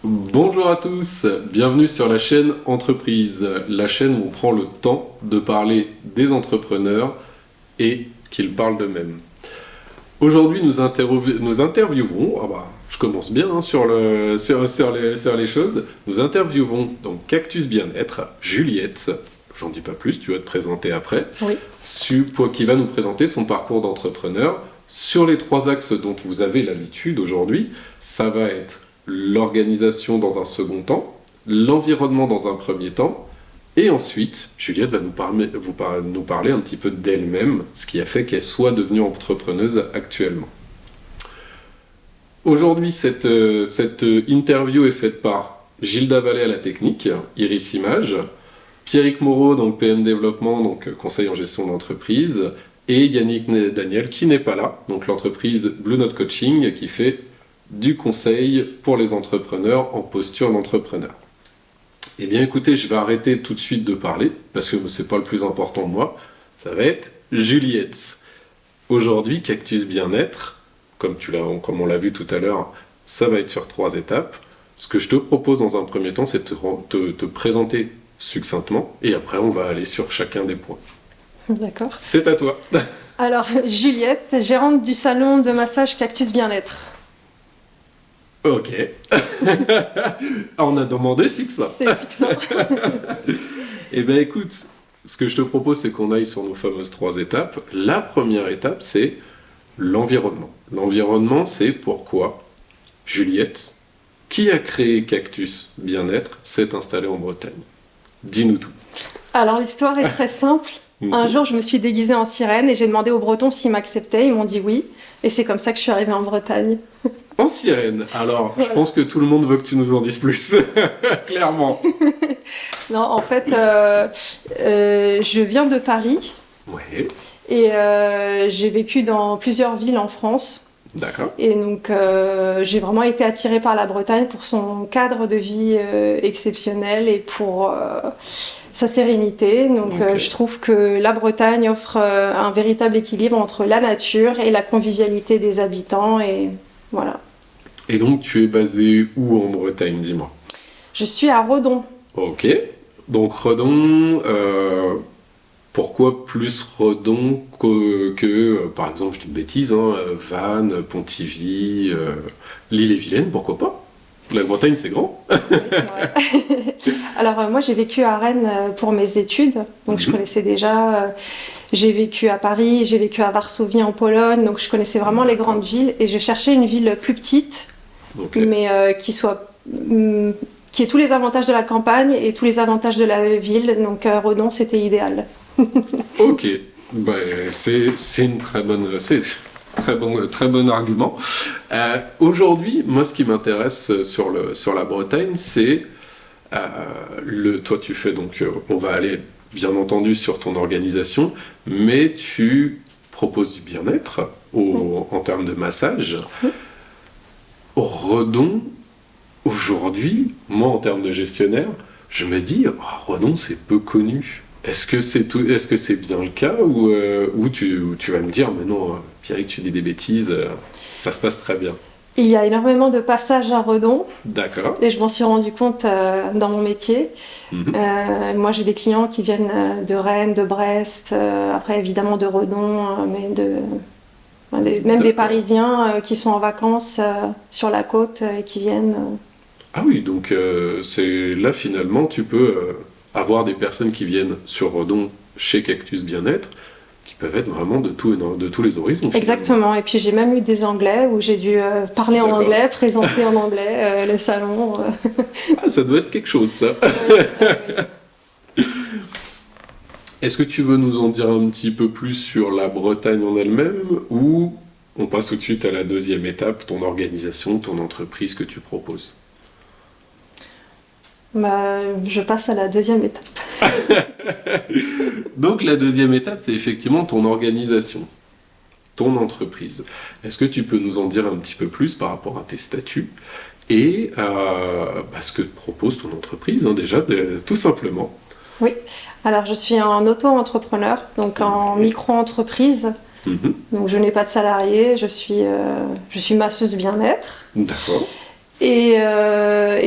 Bonjour à tous, bienvenue sur la chaîne Entreprise, la chaîne où on prend le temps de parler des entrepreneurs et qu'ils parlent d'eux-mêmes. Aujourd'hui, nous interviewons, je commence bien sur les choses, nous interviewons donc Cactus Bien-être, Juliette, j'en dis pas plus, tu vas te présenter après, Oui. qui va nous présenter son parcours d'entrepreneur sur les 3 axes dont vous avez l'habitude aujourd'hui. Ça va être l'organisation dans un second temps, l'environnement dans un premier temps, et ensuite, Juliette va nous parler un petit peu d'elle-même, ce qui a fait qu'elle soit devenue entrepreneuse actuellement. Aujourd'hui, cette interview est faite par Gilda Vallée à la technique, Iris Image, Pierrick Moreau, donc PM Développement, donc conseil en gestion d'entreprise, et Yannick Daniel, qui n'est pas là, donc l'entreprise Blue Note Coaching, qui fait du conseil pour les entrepreneurs en posture d'entrepreneur. Eh bien écoutez, je vais arrêter tout de suite de parler, parce que c'est pas le plus important de moi, ça va être Juliette. Aujourd'hui, Cactus Bien-être, comme on l'a vu tout à l'heure, ça va être sur 3 étapes. Ce que je te propose dans un premier temps, c'est de te présenter succinctement, et après on va aller sur chacun des points. D'accord. C'est à toi. Alors, Juliette, gérante du salon de massage Cactus Bien-être. Ok. On a demandé succinct. C'est succinct. Eh bien écoute, ce que je te propose, c'est qu'on aille sur nos fameuses 3 étapes. La première étape, c'est l'environnement. L'environnement, c'est pourquoi Juliette, qui a créé Cactus Bien-être, s'est installée en Bretagne. Dis-nous tout. Alors, l'histoire est très simple. Un jour, je me suis déguisée en sirène et j'ai demandé aux Bretons s'ils m'acceptaient. Ils m'ont dit oui. Et c'est comme ça que je suis arrivée en Bretagne. En sirène. Alors, voilà. Je pense que tout le monde veut que tu nous en dises plus. Clairement. Non, en fait, je viens de Paris. Ouais. Et j'ai vécu dans plusieurs villes en France. D'accord. Et donc, j'ai vraiment été attirée par la Bretagne pour son cadre de vie exceptionnel et pour sa sérénité. Donc, Okay. Je trouve que la Bretagne offre un véritable équilibre entre la nature et la convivialité des habitants. Et voilà. Et donc, tu es basé où en Bretagne, dis-moi? Je suis à Redon. Ok. Donc, Redon, pourquoi plus Redon que par exemple, je dis une bêtise, Vannes, Pontivy, l'Ille-et-Vilaine, pourquoi pas? La Bretagne, c'est grand. Oui, c'est vrai. Alors, moi, j'ai vécu à Rennes pour mes études. Donc, je connaissais déjà. J'ai vécu à Paris, j'ai vécu à Varsovie en Pologne. Donc, je connaissais vraiment les grandes villes. Et je cherchais une ville plus petite, Okay. mais qui ait tous les avantages de la campagne et tous les avantages de la ville. Donc, Redon, c'était idéal. Ok. Bah, c'est une très bonne... Très bon argument. Aujourd'hui, moi, ce qui m'intéresse sur la Bretagne, c'est toi, tu fais donc, on va aller bien entendu sur ton organisation, mais tu proposes du bien-être en termes de massage. Redon, aujourd'hui, moi, en termes de gestionnaire, je me dis, Redon, c'est peu connu. Est-ce que c'est bien le cas ou tu vas me dire, mais non, Pierrick, tu dis des bêtises, ça se passe très bien. Il y a énormément de passages à Redon. D'accord. Et je m'en suis rendu compte dans mon métier. Moi, j'ai des clients qui viennent de Rennes, de Brest, après évidemment de Redon, même des Parisiens qui sont en vacances sur la côte et qui viennent. Ah oui, donc c'est là finalement, tu peux avoir des personnes qui viennent sur Redon chez Cactus Bien-être, qui peuvent être vraiment de tous les horizons. Exactement, et puis j'ai même eu des Anglais où j'ai dû parler en anglais, présenter en anglais le salon. Ah, ça doit être quelque chose, ça. Oui. Est-ce que tu veux nous en dire un petit peu plus sur la Bretagne en elle-même, ou on passe tout de suite à la deuxième étape, ton organisation, ton entreprise que tu proposes? Je passe à la deuxième étape. Donc la deuxième étape, c'est effectivement ton organisation, ton entreprise. Est-ce que tu peux nous en dire un petit peu plus par rapport à tes statuts et ce que propose ton entreprise, déjà, tout simplement? Oui, alors je suis un auto-entrepreneur, donc en micro-entreprise. Donc je n'ai pas de salarié, je suis masseuse bien-être. D'accord. Et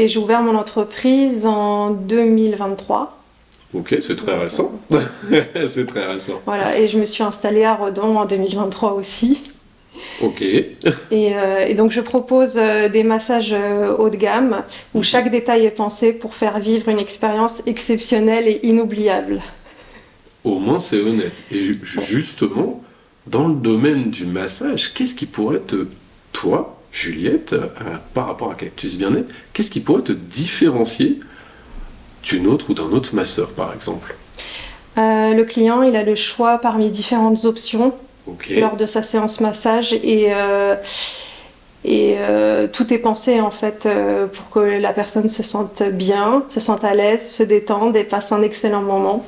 et j'ai ouvert mon entreprise en 2023. Ok, c'est très récent. C'est très récent. Voilà, et je me suis installée à Redon en 2023 aussi. Ok. Et donc je propose des massages haut de gamme où chaque détail est pensé pour faire vivre une expérience exceptionnelle et inoubliable. Au moins, c'est honnête. Et justement, dans le domaine du massage, qu'est-ce qui pourrait toi, Juliette, par rapport à Cactus Bien-être, qu'est-ce qui pourrait te différencier d'une autre ou d'un autre masseur, par exemple? Le client, il a le choix parmi différentes options lors de sa séance massage et tout est pensé en fait pour que la personne se sente bien, se sente à l'aise, se détende et passe un excellent moment.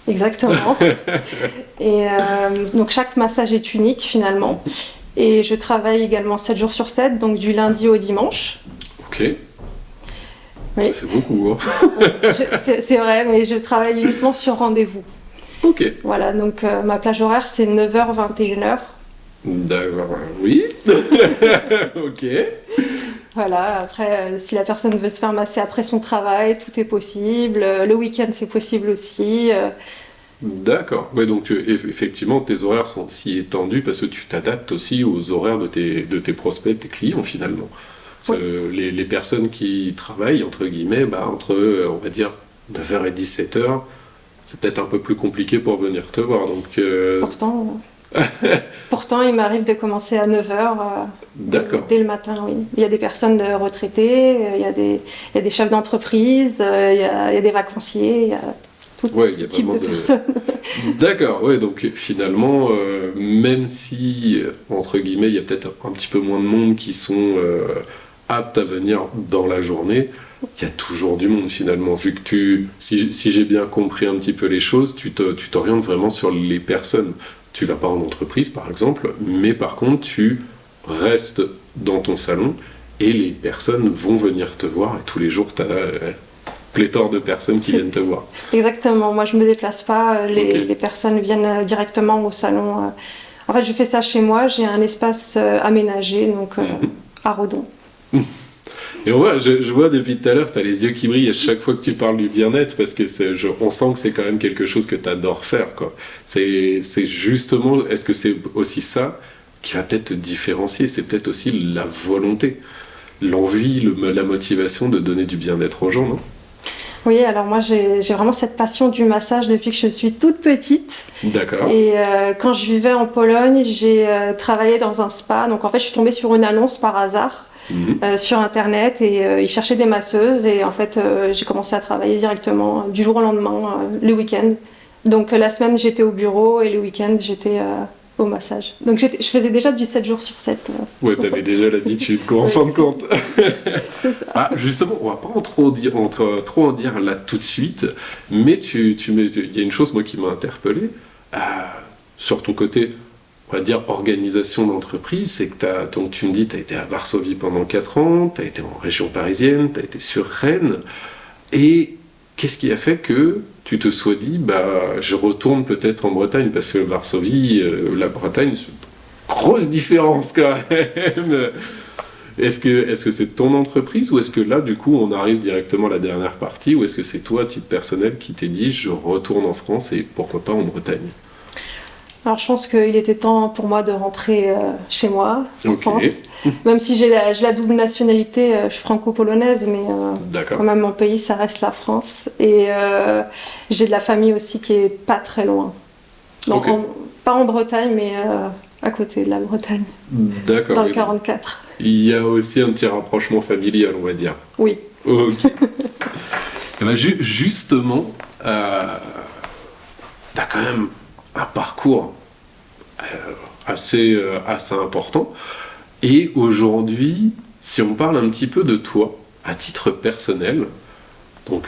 Exactement. Et donc chaque massage est unique finalement. Et je travaille également 7 jours sur 7, donc du lundi au dimanche. Ok. Oui. Ça fait beaucoup, hein. C'est vrai, mais je travaille uniquement sur rendez-vous. Ok. Voilà, donc ma plage horaire, c'est 9h, 21h. D'accord, oui. Ok. Voilà, après, si la personne veut se faire masser après son travail, tout est possible. Le week-end, c'est possible aussi. D'accord. Ouais, donc effectivement, tes horaires sont aussi étendus parce que tu t'adaptes aussi aux horaires de tes prospects, de tes clients finalement. Oui. Les personnes qui travaillent, entre guillemets, entre, on va dire, 9h et 17h, c'est peut-être un peu plus compliqué pour venir te voir. Donc, Pourtant, il m'arrive de commencer à 9h dès le matin, oui. Il y a des personnes retraitées, il y a des chefs d'entreprise, il y a des vacanciers, il y a tout type de personnes. D'accord, ouais, donc finalement, même si, entre guillemets, il y a peut-être un petit peu moins de monde qui sont aptes à venir dans la journée, il y a toujours du monde finalement, vu que si j'ai bien compris un petit peu les choses, tu t'orientes vraiment sur les personnes. Tu vas pas en entreprise par exemple, mais par contre tu restes dans ton salon et les personnes vont venir te voir et tous les jours tu as pléthore de personnes qui viennent te voir. Exactement, moi je me déplace pas, les personnes viennent directement au salon. En fait je fais ça chez moi, j'ai un espace aménagé donc à Redon. Et je vois depuis tout à l'heure, tu as les yeux qui brillent à chaque fois que tu parles du bien-être parce que on sent que c'est quand même quelque chose que tu adores faire, quoi. C'est justement, est-ce que c'est aussi ça qui va peut-être te différencier? C'est peut-être aussi la volonté, l'envie, la motivation de donner du bien-être aux gens, non? Oui, alors moi j'ai vraiment cette passion du massage depuis que je suis toute petite. D'accord. Et quand je vivais en Pologne, j'ai travaillé dans un spa. Donc en fait, je suis tombée sur une annonce par hasard. Sur internet et ils cherchaient des masseuses et en fait j'ai commencé à travailler directement du jour au lendemain le week-end. Donc la semaine j'étais au bureau et le week-end j'étais au massage. Donc je faisais déjà du 7 jours sur 7. Ouais, t'avais déjà l'habitude quoi, en fin de compte. C'est ça. Ah, justement, on va pas trop en dire là tout de suite, mais il y a une chose moi qui m'a interpellé sur ton côté, on va dire, organisation d'entreprise, c'est que donc tu me dis, tu as été à Varsovie pendant 4 ans, tu as été en région parisienne, tu as été sur Rennes, et qu'est-ce qui a fait que tu te sois dit, je retourne peut-être en Bretagne, parce que Varsovie, la Bretagne, c'est une grosse différence quand même. Est-ce que c'est ton entreprise, ou est-ce que là, du coup, on arrive directement à la dernière partie, ou est-ce que c'est toi, à titre personnel, qui t'es dit, je retourne en France, et pourquoi pas en Bretagne ? Alors je pense qu'il était temps pour moi de rentrer chez moi, en France. Même si j'ai la double nationalité, je suis franco-polonaise, mais quand même mon pays, ça reste la France. Et j'ai de la famille aussi qui est pas très loin. Donc pas en Bretagne, mais à côté de la Bretagne. D'accord. Dans le 44. Il y a aussi un petit rapprochement familial, on va dire. Oui. Ok. Et ben justement, t'as quand même un parcours assez important. Et aujourd'hui, si on parle un petit peu de toi, à titre personnel, donc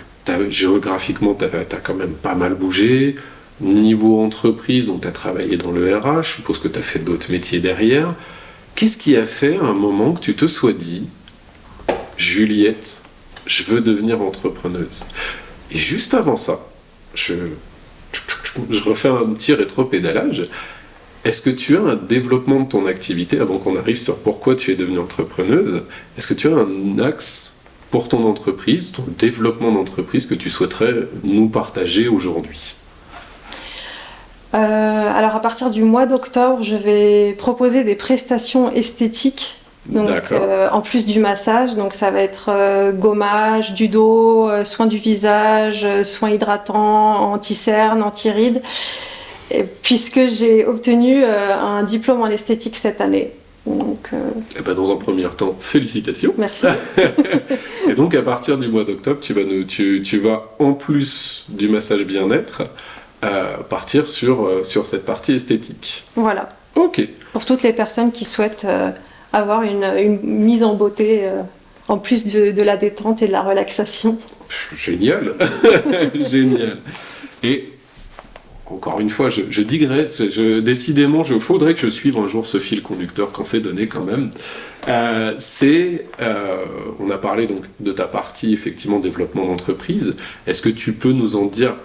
géographiquement, tu as quand même pas mal bougé. Niveau entreprise, donc tu as travaillé dans le RH, je suppose que tu as fait d'autres métiers derrière. Qu'est-ce qui a fait à un moment que tu te sois dit, Juliette, je veux devenir entrepreneuse? Et juste avant ça, je refais un petit rétro-pédalage. Est-ce que tu as un développement de ton activité, avant qu'on arrive sur pourquoi tu es devenue entrepreneuse, est-ce que tu as un axe pour ton entreprise, ton développement d'entreprise que tu souhaiterais nous partager aujourd'hui? Alors à partir du mois d'octobre, je vais proposer des prestations esthétiques. Donc, en plus du massage, donc ça va être gommage du dos, soins du visage, soins hydratants, anti-cernes, anti-rides, puisque j'ai obtenu un diplôme en esthétique cette année. Donc, Eh ben, dans un premier temps, félicitations. Merci. Et donc à partir du mois d'octobre, tu vas en plus du massage bien-être partir sur cette partie esthétique. Voilà. Ok. Pour toutes les personnes qui souhaitent avoir une mise en beauté en plus de la détente et de la relaxation. Génial. Génial. Et encore une fois, je digresse. Décidément, faudrait que je suive un jour ce fil conducteur quand c'est donné quand même. On a parlé donc de ta partie effectivement développement d'entreprise. Est-ce que tu peux nous en dire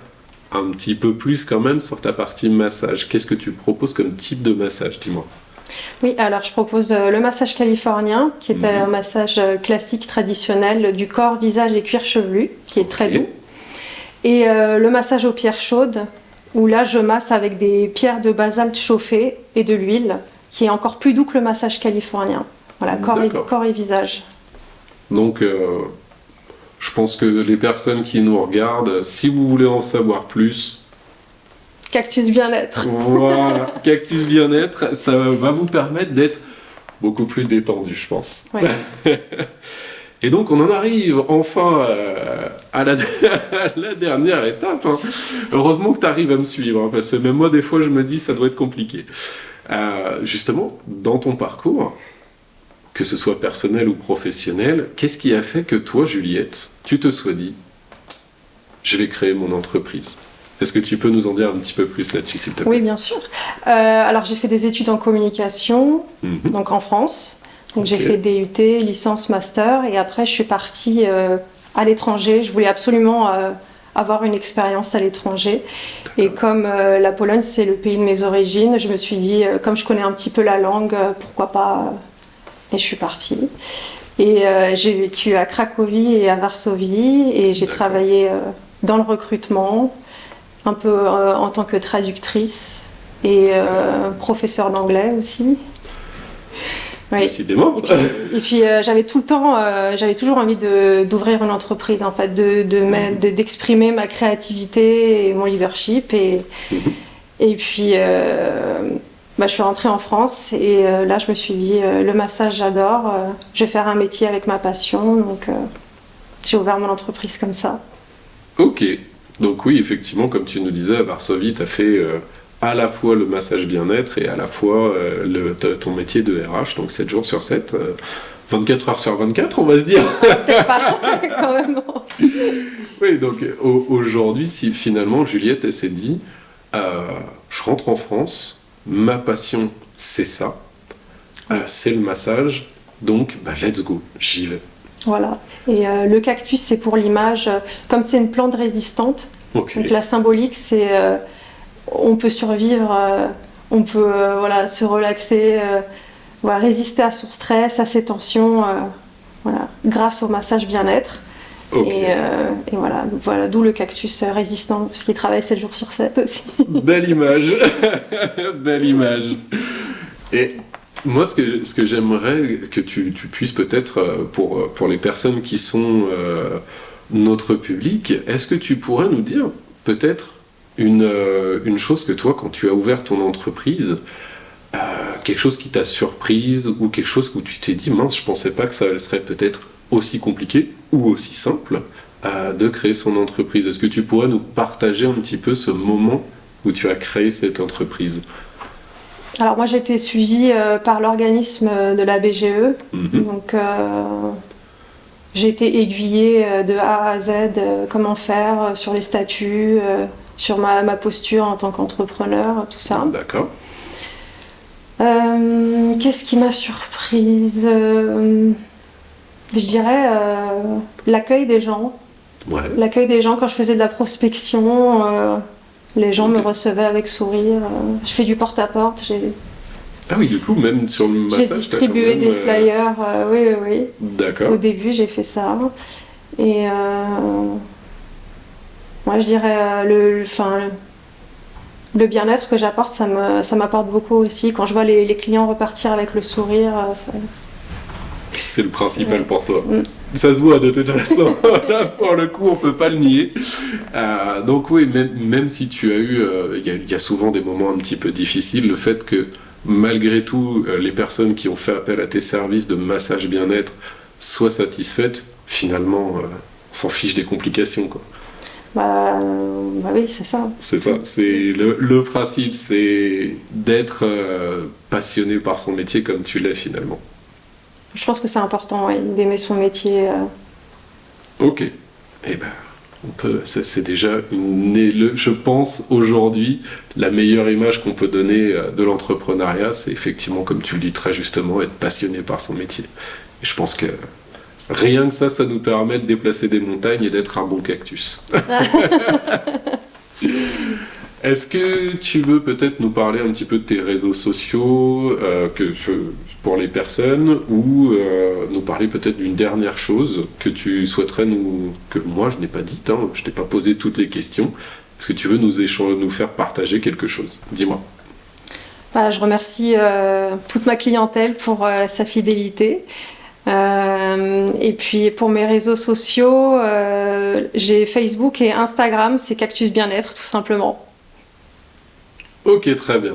un petit peu plus quand même sur ta partie massage? Qu'est-ce que tu proposes comme type de massage, dis-moi? Oui, alors je propose le massage californien, qui est un massage classique traditionnel du corps, visage et cuir chevelu, qui est très doux. Et le massage aux pierres chaudes, où là je masse avec des pierres de basalte chauffées et de l'huile, qui est encore plus doux que le massage californien. Voilà, corps et visage. Donc, je pense que les personnes qui nous regardent, si vous voulez en savoir plus, Cactus Bien-être. Voilà, Cactus Bien-être, ça va vous permettre d'être beaucoup plus détendu, je pense. Ouais. Et donc, on en arrive enfin à la dernière étape. Hein. Heureusement que tu arrives à me suivre, hein, parce que même moi, des fois, je me dis ça doit être compliqué. Justement, dans ton parcours, que ce soit personnel ou professionnel, qu'est-ce qui a fait que toi, Juliette, tu te sois dit « je vais créer mon entreprise ». Est-ce que tu peux nous en dire un petit peu plus là-dessus, s'il te plaît? Oui, bien sûr. Alors, j'ai fait des études en communication, donc en France. Donc, j'ai fait DUT, licence, master, et après, je suis partie à l'étranger. Je voulais absolument avoir une expérience à l'étranger. Et comme la Pologne, c'est le pays de mes origines, je me suis dit, comme je connais un petit peu la langue, pourquoi pas... Et je suis partie. Et j'ai vécu à Cracovie et à Varsovie, et j'ai travaillé dans le recrutement, un peu en tant que traductrice et professeur d'anglais aussi. Oui. Décidément. Et puis j'avais tout le temps, j'avais toujours envie d'ouvrir une entreprise, en fait, d'exprimer ma créativité et mon leadership. Et puis je suis rentrée en France et là je me suis dit, le massage j'adore, je vais faire un métier avec ma passion. Donc j'ai ouvert mon entreprise comme ça. Ok. Donc oui, effectivement, comme tu nous disais, à Varsovie, tu as fait à la fois le massage bien-être et à la fois ton métier de RH, donc 7 jours sur 7, 24 heures sur 24, on va se dire. Peut-être pas, quand même. Oui, donc aujourd'hui, si finalement Juliette, elle s'est dit, je rentre en France, ma passion, c'est ça, c'est le massage, donc let's go, j'y vais. Voilà. Et le cactus, c'est pour l'image, comme c'est une plante résistante. Donc la symbolique, c'est on peut survivre, on peut se relaxer, résister à son stress, à ses tensions, grâce au massage bien-être. Et voilà, d'où le cactus résistant, parce qu'il travaille 7 jours sur 7 aussi. Belle image. Belle image. Et moi, ce que j'aimerais que tu puisses peut-être, pour les personnes qui sont notre public, est-ce que tu pourrais nous dire peut-être une chose que toi, quand tu as ouvert ton entreprise, quelque chose qui t'a surprise ou quelque chose où tu t'es dit, mince, je pensais pas que ça serait peut-être aussi compliqué ou aussi simple de créer son entreprise. Est-ce que tu pourrais nous partager un petit peu ce moment où tu as créé cette entreprise? Alors moi j'ai été suivie par l'organisme de la BGE, donc j'ai été aiguillée de A à Z, comment faire sur les statuts, sur ma posture en tant qu'entrepreneur, tout ça. D'accord. Qu'est-ce qui m'a surprise? Je dirais l'accueil des gens. Ouais. L'accueil des gens quand je faisais de la prospection. Les gens me Ok. recevaient avec sourire. Je fais du porte-à-porte. Ah oui, du coup, même sur le J'ai massage, t'as quand distribué même, des flyers. Oui, oui, oui. D'accord. Au début, j'ai fait ça. Et moi, je dirais le bien-être que j'apporte, ça m'apporte beaucoup aussi. Quand je vois les clients repartir avec le sourire, C'est le principal Ouais. pour toi. Mm. Ça se voit de toute façon. Là, pour le coup, on peut pas le nier. Donc oui, même si tu as eu, il y a souvent des moments un petit peu difficiles, le fait que malgré tout, les personnes qui ont fait appel à tes services de massage bien-être soient satisfaites, finalement, on s'en fiche des complications, quoi. bah oui, c'est ça. C'est ça, c'est le principe, c'est d'être passionné par son métier comme tu l'es finalement. Je pense que c'est important, ouais, d'aimer son métier. Ok. Eh ben, c'est déjà je pense aujourd'hui, la meilleure image qu'on peut donner de l'entrepreneuriat, c'est effectivement, comme tu le dis très justement, être passionné par son métier. Et je pense que rien que ça nous permet de déplacer des montagnes et d'être un bon cactus. Est-ce que tu veux peut-être nous parler un petit peu de tes réseaux sociaux pour les personnes ou nous parler peut-être d'une dernière chose que tu souhaiterais que moi je n'ai pas dite, hein, je t'ai pas posé toutes les questions. Est-ce que tu veux nous faire partager quelque chose? Dis-moi. Voilà, je remercie toute ma clientèle pour sa fidélité. Et puis pour mes réseaux sociaux, j'ai Facebook et Instagram, c'est Cactus Bien-être tout simplement. Ok, très bien.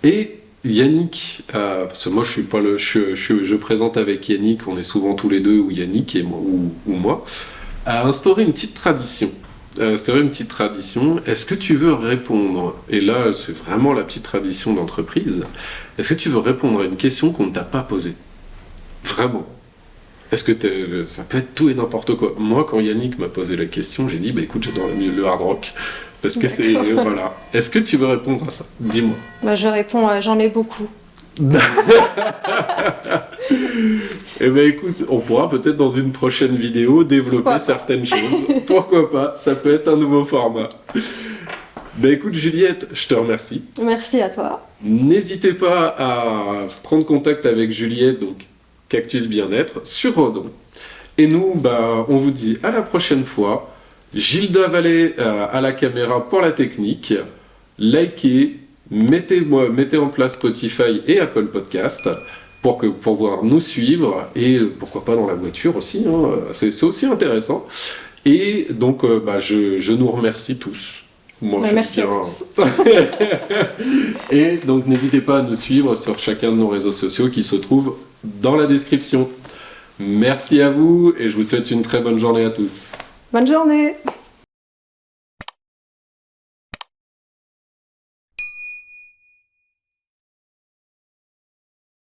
Et Yannick, parce que moi je suis pas je présente avec Yannick, on est souvent tous les deux, ou Yannick et moi, ou moi, a instauré une petite tradition. Est-ce que tu veux répondre, et là c'est vraiment la petite tradition d'entreprise, est-ce que tu veux répondre à une question qu'on ne t'a pas posée? Vraiment. Est-ce que ça peut être tout et n'importe quoi. Moi, quand Yannick m'a posé la question, j'ai dit, bah écoute, j'adore le hard rock. Parce que c'est... D'accord. Voilà. Est-ce que tu veux répondre à ça? Dis-moi. Bah, je réponds, j'en ai beaucoup. Eh ben écoute, on pourra peut-être dans une prochaine vidéo développer Pourquoi pas. certaines choses. Pourquoi pas? Ça peut être un nouveau format. Ben écoute Juliette, je te remercie. Merci à toi. N'hésitez pas à prendre contact avec Juliette, donc Cactus Bien-être, sur Rodon. Et nous, bah, on vous dit à la prochaine fois. Gilda Vallée à la caméra pour la technique. Likez, mettez en place Spotify et Apple Podcast pour pouvoir nous suivre et pourquoi pas dans la voiture aussi, hein, c'est aussi intéressant. Et donc bah, je nous remercie tous. Moi, Bah, je merci à tiens- tous. Et donc n'hésitez pas à nous suivre sur chacun de nos réseaux sociaux qui se trouvent dans la description. Merci à vous et je vous souhaite une très bonne journée à tous. Bonne journée.